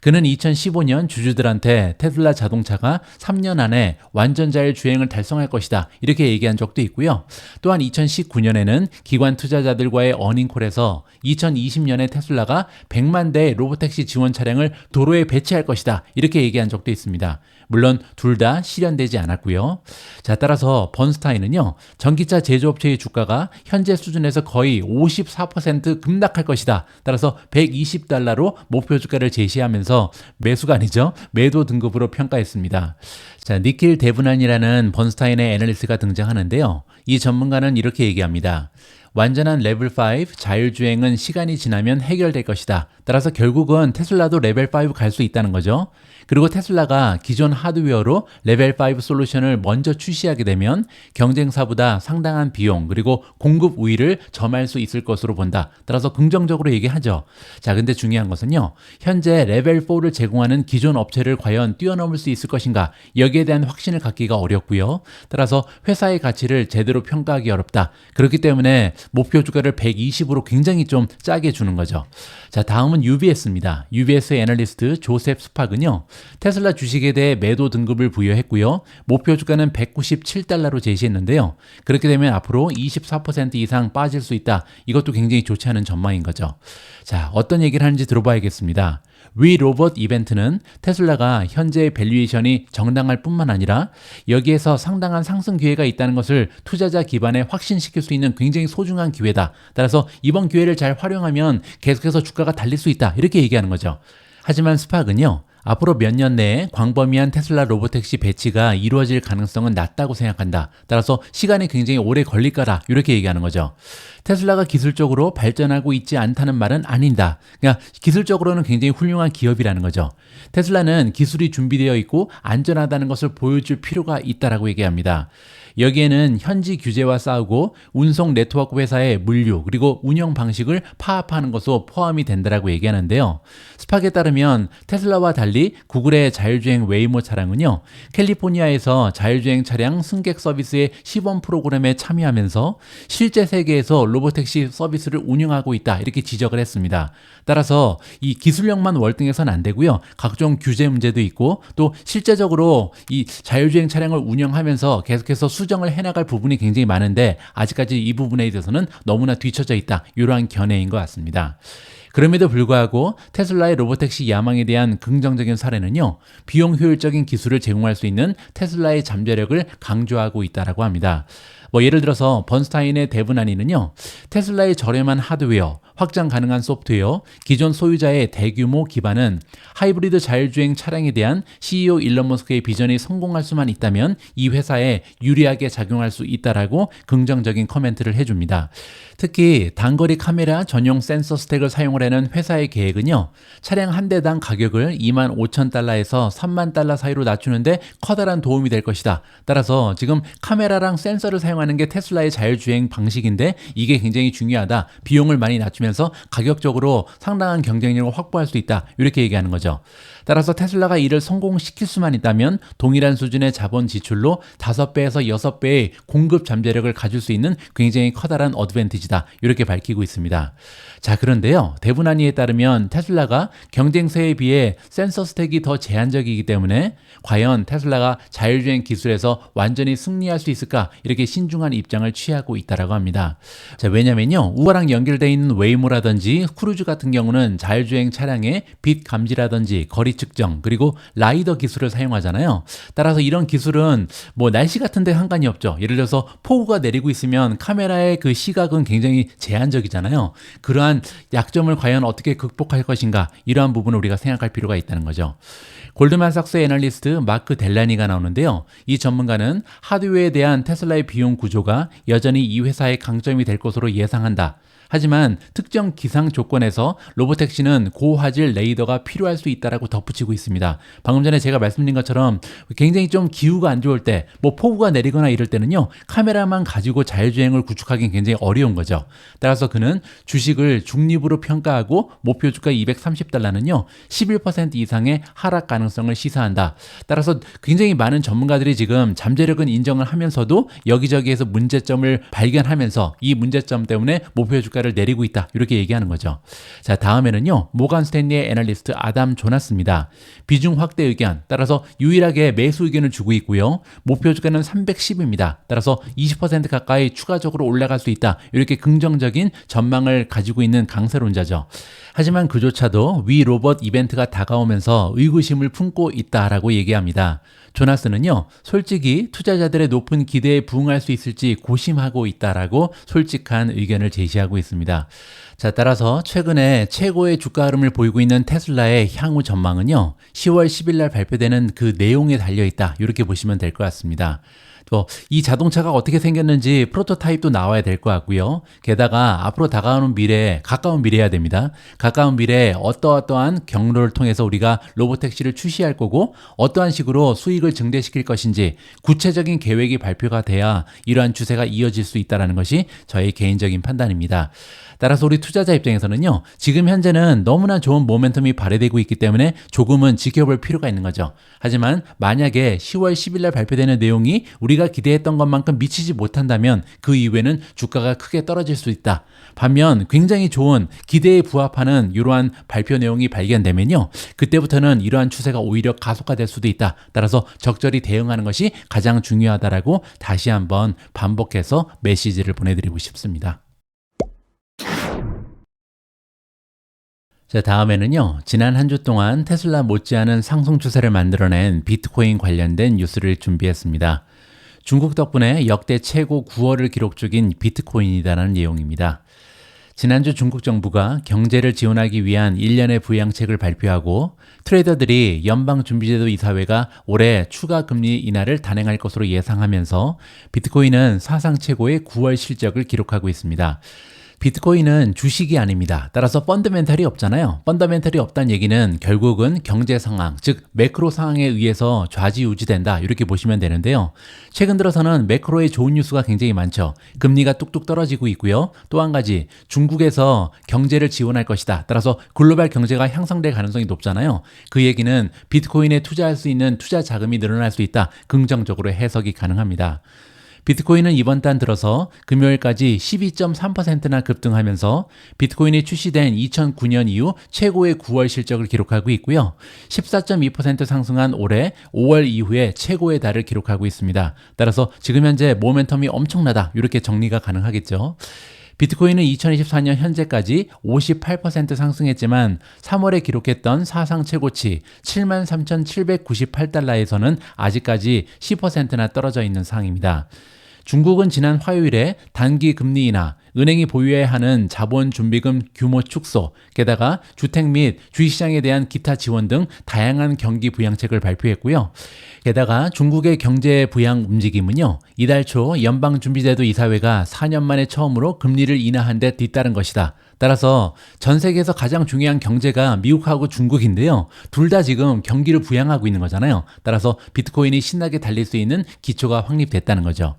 그는 2015년 주주들한테 테슬라 자동차가 3년 안에 완전 자율 주행을 달성할 것이다 이렇게 얘기한 적도 있고요. 또한 2019년에는 기관 투자자들과의 어닝콜에서 2020년에 테슬라가 100만 대의 로보택시 지원 차량을 도로에 배치할 것이다 이렇게 얘기한 적도 있습니다. 물론 둘 다 실현되지 않았고요. 자, 따라서 번스타인은요, 전기차 제조업체의 주가가 현재 수준에서 거의 54% 급락할 것이다. 따라서 120달러로 목표 주가를 제시하면서 매수가 아니죠, 매도 등급으로 평가했습니다. 자, 니킬 데브난이라는 번스타인의 애널리스트가 등장하는데요. 이 전문가는 이렇게 얘기합니다. 완전한 레벨 5 자율주행은 시간이 지나면 해결될 것이다. 따라서 결국은 테슬라도 레벨 5 갈 수 있다는 거죠. 그리고 테슬라가 기존 하드웨어로 레벨 5 솔루션을 먼저 출시하게 되면 경쟁사보다 상당한 비용 그리고 공급 우위를 점할 수 있을 것으로 본다. 따라서 긍정적으로 얘기하죠. 자, 근데 중요한 것은요, 현재 레벨 4를 제공하는 기존 업체를 과연 뛰어넘을 수 있을 것인가, 여기에 대한 확신을 갖기가 어렵고요. 따라서 회사의 가치를 제대로 평가하기 어렵다. 그렇기 때문에 목표 주가를 120으로 굉장히 좀 짜게 주는 거죠. 자, 다음은 UBS입니다. UBS의 애널리스트 조셉 스팍은요, 테슬라 주식에 대해 매도 등급을 부여했고요. 목표 주가는 197달러로 제시했는데요. 그렇게 되면 앞으로 24% 이상 빠질 수 있다. 이것도 굉장히 좋지 않은 전망인 거죠. 자, 어떤 얘기를 하는지 들어봐야겠습니다. 위 로봇 이벤트는 테슬라가 현재의 밸류에이션이 정당할 뿐만 아니라 여기에서 상당한 상승 기회가 있다는 것을 투자자 기반에 확신시킬 수 있는 굉장히 소중한 기회다. 따라서 이번 기회를 잘 활용하면 계속해서 주가가 달릴 수 있다. 이렇게 얘기하는 거죠. 하지만 스팍은요, 앞으로 몇 년 내에 광범위한 테슬라 로보택시 배치가 이루어질 가능성은 낮다고 생각한다. 따라서 시간이 굉장히 오래 걸릴 거다. 이렇게 얘기하는 거죠. 테슬라가 기술적으로 발전하고 있지 않다는 말은 아니다. 그러니까 기술적으로는 굉장히 훌륭한 기업이라는 거죠. 테슬라는 기술이 준비되어 있고 안전하다는 것을 보여줄 필요가 있다라고 얘기합니다. 여기에는 현지 규제와 싸우고 운송 네트워크 회사의 물류 그리고 운영 방식을 파악하는 것도 포함이 된다라고 얘기하는데요. 스팍에 따르면 테슬라와 달리 구글의 자율주행 웨이모 차량은요, 캘리포니아에서 자율주행 차량 승객 서비스의 시범 프로그램에 참여하면서 실제 세계에서 로보택시 서비스를 운영하고 있다 이렇게 지적을 했습니다. 따라서 이 기술력만 월등해서는 안 되고요, 각종 규제 문제도 있고 또 실제적으로 이 자율주행 차량을 운영하면서 계속해서 수정을 해나갈 부분이 굉장히 많은데 아직까지 이 부분에 대해서는 너무나 뒤처져 있다, 이러한 견해인 것 같습니다. 그럼에도 불구하고 테슬라의 로보택시 야망에 대한 긍정적인 사례는요, 비용 효율적인 기술을 제공할 수 있는 테슬라의 잠재력을 강조하고 있다라고 합니다. 예를 들어서 번스타인의 데브나니는요, 테슬라의 저렴한 하드웨어, 확장 가능한 소프트웨어, 기존 소유자의 대규모 기반은 하이브리드 자율주행 차량에 대한 CEO 일론 머스크의 비전이 성공할 수만 있다면 이 회사에 유리하게 작용할 수 있다라고 긍정적인 코멘트를 해줍니다. 특히 단거리 카메라 전용 센서 스택을 사용하려는 회사의 계획은요, 차량 한 대당 가격을 25,000달러에서 30,000달러 사이로 낮추는데 커다란 도움이 될 것이다. 따라서 지금 카메라랑 센서를 사용하는 게 테슬라의 자율주행 방식인데 이게 굉장히 중요하다. 비용을 많이 낮추면서 가격적으로 상당한 경쟁력을 확보할 수 있다. 이렇게 얘기하는 거죠. 따라서 테슬라가 이를 성공시킬 수만 있다면 동일한 수준의 자본 지출로 5배에서 6배의 공급 잠재력을 가질 수 있는 굉장히 커다란 어드밴티지다. 이렇게 밝히고 있습니다. 자, 그런데요, 데브나니에 따르면 테슬라가 경쟁사에 비해 센서 스택이 더 제한적이기 때문에 과연 테슬라가 자율주행 기술에서 완전히 승리할 수 있을까, 이렇게 신중한 입장을 취하고 있다라고 합니다. 자, 왜냐면요, 우버랑 연결되어 있는 웨이모라든지 크루즈 같은 경우는 자율주행 차량의 빛 감지라든지 거리 측정 그리고 라이더 기술을 사용하잖아요. 따라서 이런 기술은 날씨 같은 데 상관이 없죠. 예를 들어서 폭우가 내리고 있으면 카메라의 그 시각은 굉장히 제한적이잖아요. 그러한 약점을 과연 어떻게 극복할 것인가, 이러한 부분을 우리가 생각할 필요가 있다는 거죠. 골드만삭스의 애널리스트 마크 델라니가 나오는데요. 이 전문가는 하드웨어에 대한 테슬라의 비용 구조가 여전히 이 회사의 강점이 될 것으로 예상한다. 하지만 특정 기상 조건에서 로보택시는 고화질 레이더가 필요할 수 있다라고 덧붙이고 있습니다. 방금 전에 제가 말씀드린 것처럼 굉장히 좀 기후가 안 좋을 때, 폭우가 내리거나 이럴 때는요, 카메라만 가지고 자율주행을 구축하기는 굉장히 어려운 거죠. 따라서 그는 주식을 중립으로 평가하고 목표 주가 230달러는요 11% 이상의 하락 가능성을 시사한다. 따라서 굉장히 많은 전문가들이 지금 잠재력은 인정을 하면서도 여기저기에서 문제점을 발견하면서 이 문제점 때문에 목표 주가 주가를 내리고 있다. 이렇게 얘기하는 거죠. 자, 다음에는요. 모건 스탠리의 애널리스트 아담 조나스입니다. 비중 확대 의견, 따라서 유일하게 매수 의견을 주고 있고요. 목표 주가는 310입니다. 따라서 20% 가까이 추가적으로 올라갈 수 있다. 이렇게 긍정적인 전망을 가지고 있는 강세론자죠. 하지만 그조차도 위 로봇 이벤트가 다가오면서 의구심을 품고 있다라고 얘기합니다. 조나스는요, 솔직히 투자자들의 높은 기대에 부응할 수 있을지 고심하고 있다라고 솔직한 의견을 제시하고 있습니다. 자, 따라서 최근에 최고의 주가 흐름을 보이고 있는 테슬라의 향후 전망은요, 10월 10일 날 발표되는 그 내용에 달려있다. 이렇게 보시면 될 것 같습니다. 이 자동차가 어떻게 생겼는지 프로토타입도 나와야 될 것 같고요. 게다가 앞으로 다가오는 미래에, 가까운 미래여야 됩니다. 가까운 미래에 어떠한 경로를 통해서 우리가 로보택시를 출시할 거고 어떠한 식으로 수익을 증대시킬 것인지 구체적인 계획이 발표가 돼야 이러한 추세가 이어질 수 있다는 것이 저의 개인적인 판단입니다. 따라서 우리 투자자 입장에서는요, 지금 현재는 너무나 좋은 모멘텀이 발휘되고 있기 때문에 조금은 지켜볼 필요가 있는 거죠. 하지만 만약에 10월 10일 날 발표되는 내용이 우리가 기대했던 것만큼 미치지 못한다면 그 이후에는 주가가 크게 떨어질 수 있다. 반면 굉장히 좋은 기대에 부합하는 이러한 발표 내용이 발견되면요, 그때부터는 이러한 추세가 오히려 가속화될 수도 있다. 따라서 적절히 대응하는 것이 가장 중요하다라고 다시 한번 반복해서 메시지를 보내드리고 싶습니다. 자, 다음에는요, 지난 한 주 동안 테슬라 못지않은 상승 추세를 만들어낸 비트코인 관련된 뉴스를 준비했습니다. 중국 덕분에 역대 최고 9월을 기록 중인 비트코인이라는 내용입니다. 지난주 중국 정부가 경제를 지원하기 위한 일련의 부양책을 발표하고 트레이더들이 연방준비제도 이사회가 올해 추가 금리 인하를 단행할 것으로 예상하면서 비트코인은 사상 최고의 9월 실적을 기록하고 있습니다. 비트코인은 주식이 아닙니다. 따라서 펀더멘탈이 없잖아요. 펀더멘탈이 없다는 얘기는 결국은 경제 상황, 즉 매크로 상황에 의해서 좌지우지된다. 이렇게 보시면 되는데요. 최근 들어서는 매크로의 좋은 뉴스가 굉장히 많죠. 금리가 뚝뚝 떨어지고 있고요. 또 한 가지, 중국에서 경제를 지원할 것이다. 따라서 글로벌 경제가 향상될 가능성이 높잖아요. 그 얘기는 비트코인에 투자할 수 있는 투자 자금이 늘어날 수 있다. 긍정적으로 해석이 가능합니다. 비트코인은 이번 달 들어서 금요일까지 12.3%나 급등하면서 비트코인이 출시된 2009년 이후 최고의 9월 실적을 기록하고 있고요. 14.2% 상승한 올해 5월 이후에 최고의 달을 기록하고 있습니다. 따라서 지금 현재 모멘텀이 엄청나다. 이렇게 정리가 가능하겠죠. 비트코인은 2024년 현재까지 58% 상승했지만 3월에 기록했던 사상 최고치 73,798달러에서는 아직까지 10%나 떨어져 있는 상황입니다. 중국은 지난 화요일에 단기 금리 인하, 은행이 보유해야 하는 자본 준비금 규모 축소, 게다가 주택 및 주식시장에 대한 기타 지원 등 다양한 경기 부양책을 발표했고요. 게다가 중국의 경제 부양 움직임은요, 이달 초 연방준비제도 이사회가 4년 만에 처음으로 금리를 인하한 데 뒤따른 것이다. 따라서 전 세계에서 가장 중요한 경제가 미국하고 중국인데요. 둘 다 지금 경기를 부양하고 있는 거잖아요. 따라서 비트코인이 신나게 달릴 수 있는 기초가 확립됐다는 거죠.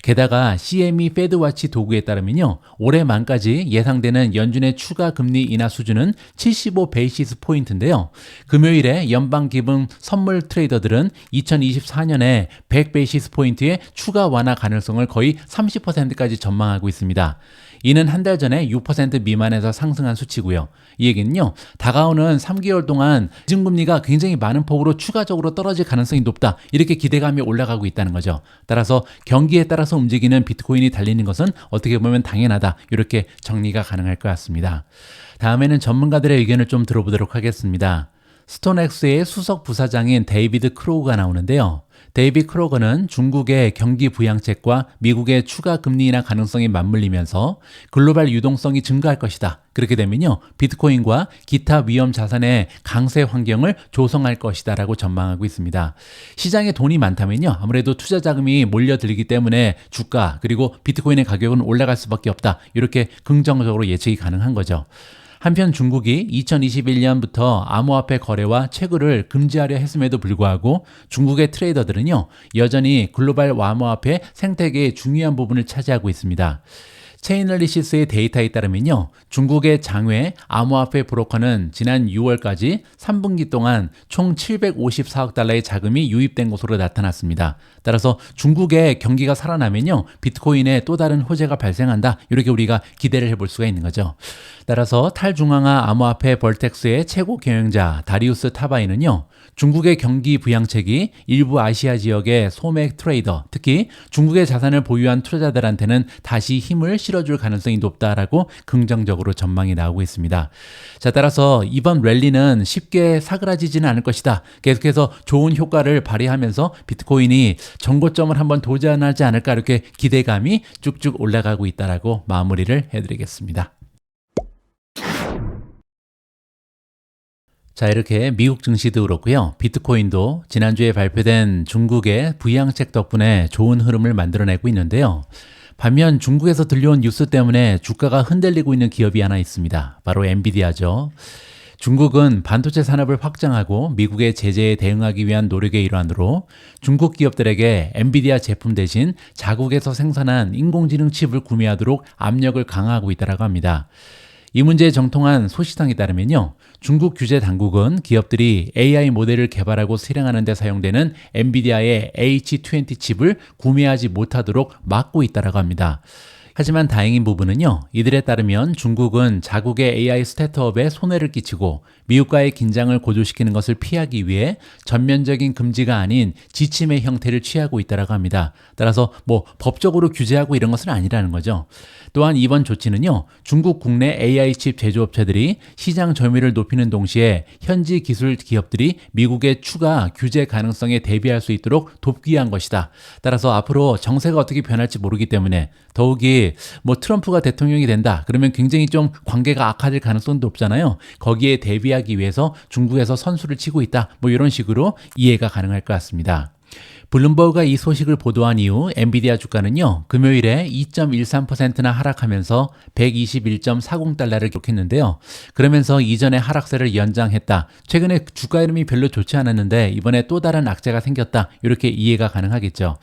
게다가 CME 페드와치 도구에 따르면요, 올해 말까지 예상되는 연준의 추가 금리 인하 수준은 75 베이시스 포인트인데요. 금요일에 연방 기금 선물 트레이더들은 2024년에 100 베이시스 포인트의 추가 완화 가능성을 거의 30%까지 전망하고 있습니다. 이는 한 달 전에 6% 미만에서 상승한 수치고요. 이 얘기는요, 다가오는 3개월 동안 기준금리가 굉장히 많은 폭으로 추가적으로 떨어질 가능성이 높다. 이렇게 기대감이 올라가고 있다는 거죠. 따라서 경기에 따라서 움직이는 비트코인이 달리는 것은 어떻게 보면 당연하다. 이렇게 정리가 가능할 것 같습니다. 다음에는 전문가들의 의견을 좀 들어보도록 하겠습니다. 스톤엑스의 수석 부사장인 데이비드 크로우가 나오는데요. 데이비드 크로거는 중국의 경기 부양책과 미국의 추가 금리 인하 가능성이 맞물리면서 글로벌 유동성이 증가할 것이다. 그렇게 되면요, 비트코인과 기타 위험 자산의 강세 환경을 조성할 것이다 라고 전망하고 있습니다. 시장에 돈이 많다면요, 아무래도 투자 자금이 몰려들기 때문에 주가 그리고 비트코인의 가격은 올라갈 수밖에 없다. 이렇게 긍정적으로 예측이 가능한 거죠. 한편 중국이 2021년부터 암호화폐 거래와 채굴을 금지하려 했음에도 불구하고 중국의 트레이더들은요, 여전히 글로벌 암호화폐 생태계의 중요한 부분을 차지하고 있습니다. 체인널리시스의 데이터에 따르면요, 중국의 장외 암호화폐 브로커는 지난 6월까지 3분기 동안 총 754억 달러의 자금이 유입된 것으로 나타났습니다. 따라서 중국의 경기가 살아나면요, 비트코인에 또 다른 호재가 발생한다, 이렇게 우리가 기대를 해볼 수가 있는 거죠. 따라서 탈중앙화 암호화폐 벌텍스의 최고 경영자 다리우스 타바이는요, 중국의 경기 부양책이 일부 아시아 지역의 소맥 트레이더, 특히 중국의 자산을 보유한 투자자들한테는 다시 힘을 실어줄 가능성이 높다라고 긍정적으로 전망이 나오고 있습니다. 자, 따라서 이번 랠리는 쉽게 사그라지지는 않을 것이다. 계속해서 좋은 효과를 발휘하면서 비트코인이 정고점을 한번 도전하지 않을까, 이렇게 기대감이 쭉쭉 올라가고 있다라고 마무리를 해드리겠습니다. 자, 이렇게 미국 증시도 그렇고요, 비트코인도 지난주에 발표된 중국의 부양책 덕분에 좋은 흐름을 만들어내고 있는데요. 반면 중국에서 들려온 뉴스 때문에 주가가 흔들리고 있는 기업이 하나 있습니다. 바로 엔비디아죠. 중국은 반도체 산업을 확장하고 미국의 제재에 대응하기 위한 노력의 일환으로 중국 기업들에게 엔비디아 제품 대신 자국에서 생산한 인공지능 칩을 구매하도록 압력을 강화하고 있다고 합니다. 이 문제에 정통한 소식통에 따르면요, 중국 규제 당국은 기업들이 AI 모델을 개발하고 실행하는 데 사용되는 엔비디아의 H20 칩을 구매하지 못하도록 막고 있다고 합니다. 하지만 다행인 부분은요, 이들에 따르면 중국은 자국의 AI 스타트업에 손해를 끼치고 미국과의 긴장을 고조시키는 것을 피하기 위해 전면적인 금지가 아닌 지침의 형태를 취하고 있다고 합니다. 따라서 법적으로 규제하고 이런 것은 아니라는 거죠. 또한 이번 조치는요, 중국 국내 AI 칩 제조업체들이 시장 점유율을 높이는 동시에 현지 기술 기업들이 미국의 추가 규제 가능성에 대비할 수 있도록 돕기 위한 것이다. 따라서 앞으로 정세가 어떻게 변할지 모르기 때문에 더욱이 트럼프가 대통령이 된다, 그러면 굉장히 좀 관계가 악화될 가능성도 높잖아요. 거기에 대비하기 위해서 중국에서 선수를 치고 있다, 이런 식으로 이해가 가능할 것 같습니다. 블룸버그가 이 소식을 보도한 이후 엔비디아 주가는요, 금요일에 2.13%나 하락하면서 121.40달러를 기록했는데요. 그러면서 이전의 하락세를 연장했다. 최근에 주가 흐름이 별로 좋지 않았는데 이번에 또 다른 악재가 생겼다, 이렇게 이해가 가능하겠죠.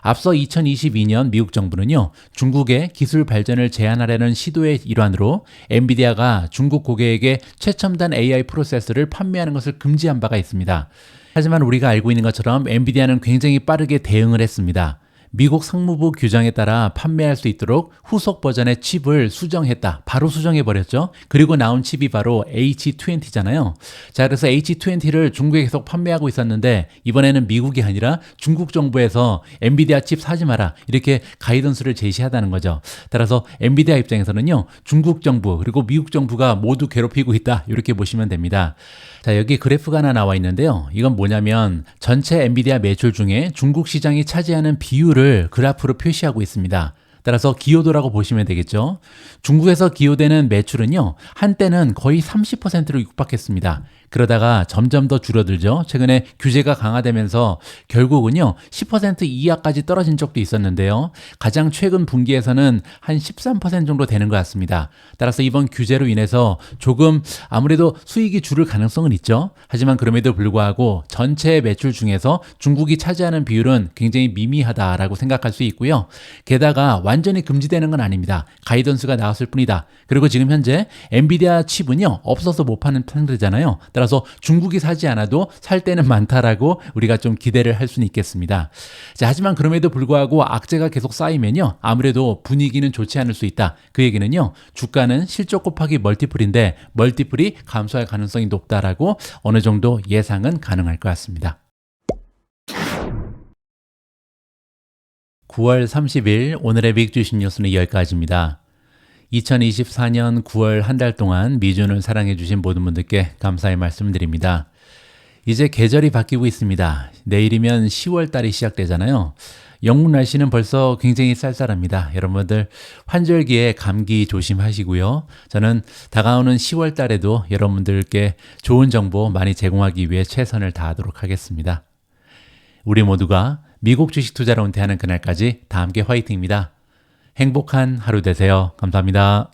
앞서 2022년 미국 정부는요, 중국의 기술 발전을 제한하려는 시도의 일환으로 엔비디아가 중국 고객에게 최첨단 AI 프로세서를 판매하는 것을 금지한 바가 있습니다. 하지만 우리가 알고 있는 것처럼 엔비디아는 굉장히 빠르게 대응을 했습니다. 미국 상무부 규정에 따라 판매할 수 있도록 후속 버전의 칩을 수정했다. 바로 수정해버렸죠. 그리고 나온 칩이 바로 H20잖아요. 자, 그래서 H20를 중국에 계속 판매하고 있었는데 이번에는 미국이 아니라 중국 정부에서 엔비디아 칩 사지 마라, 이렇게 가이던스를 제시하다는 거죠. 따라서 엔비디아 입장에서는요, 중국 정부 그리고 미국 정부가 모두 괴롭히고 있다, 이렇게 보시면 됩니다. 자, 여기 그래프가 하나 나와 있는데요. 이건 뭐냐면 전체 엔비디아 매출 중에 중국 시장이 차지하는 비율을 그래프로 표시하고 있습니다. 따라서 기여도라고 보시면 되겠죠. 중국에서 기여되는 매출은요, 한때는 거의 30%로 육박했습니다. 그러다가 점점 더 줄어들죠. 최근에 규제가 강화되면서 결국은요, 10% 이하까지 떨어진 적도 있었는데요. 가장 최근 분기에서는 한 13% 정도 되는 것 같습니다. 따라서 이번 규제로 인해서 조금 아무래도 수익이 줄을 가능성은 있죠. 하지만 그럼에도 불구하고 전체 매출 중에서 중국이 차지하는 비율은 굉장히 미미하다라고 생각할 수 있고요. 게다가 완전히 금지되는 건 아닙니다. 가이던스가 나왔을 뿐이다. 그리고 지금 현재 엔비디아 칩은요, 없어서 못 파는 상태잖아요. 따라서 중국이 사지 않아도 살 때는 많다라고 우리가 좀 기대를 할 수는 있겠습니다. 자, 하지만 그럼에도 불구하고 악재가 계속 쌓이면요, 아무래도 분위기는 좋지 않을 수 있다. 그 얘기는요, 주가는 실적 곱하기 멀티플인데 멀티플이 감소할 가능성이 높다라고 어느 정도 예상은 가능할 것 같습니다. 9월 30일 오늘의 빅 주식 뉴스는 여기까지입니다. 2024년 9월 한 달 동안 미준을 사랑해 주신 모든 분들께 감사의 말씀드립니다. 이제 계절이 바뀌고 있습니다. 내일이면 10월 달이 시작되잖아요. 영국 날씨는 벌써 굉장히 쌀쌀합니다. 여러분들 환절기에 감기 조심하시고요. 저는 다가오는 10월 달에도 여러분들께 좋은 정보 많이 제공하기 위해 최선을 다하도록 하겠습니다. 우리 모두가 미국 주식 투자로 은퇴하는 그날까지 다 함께 화이팅입니다. 행복한 하루 되세요. 감사합니다.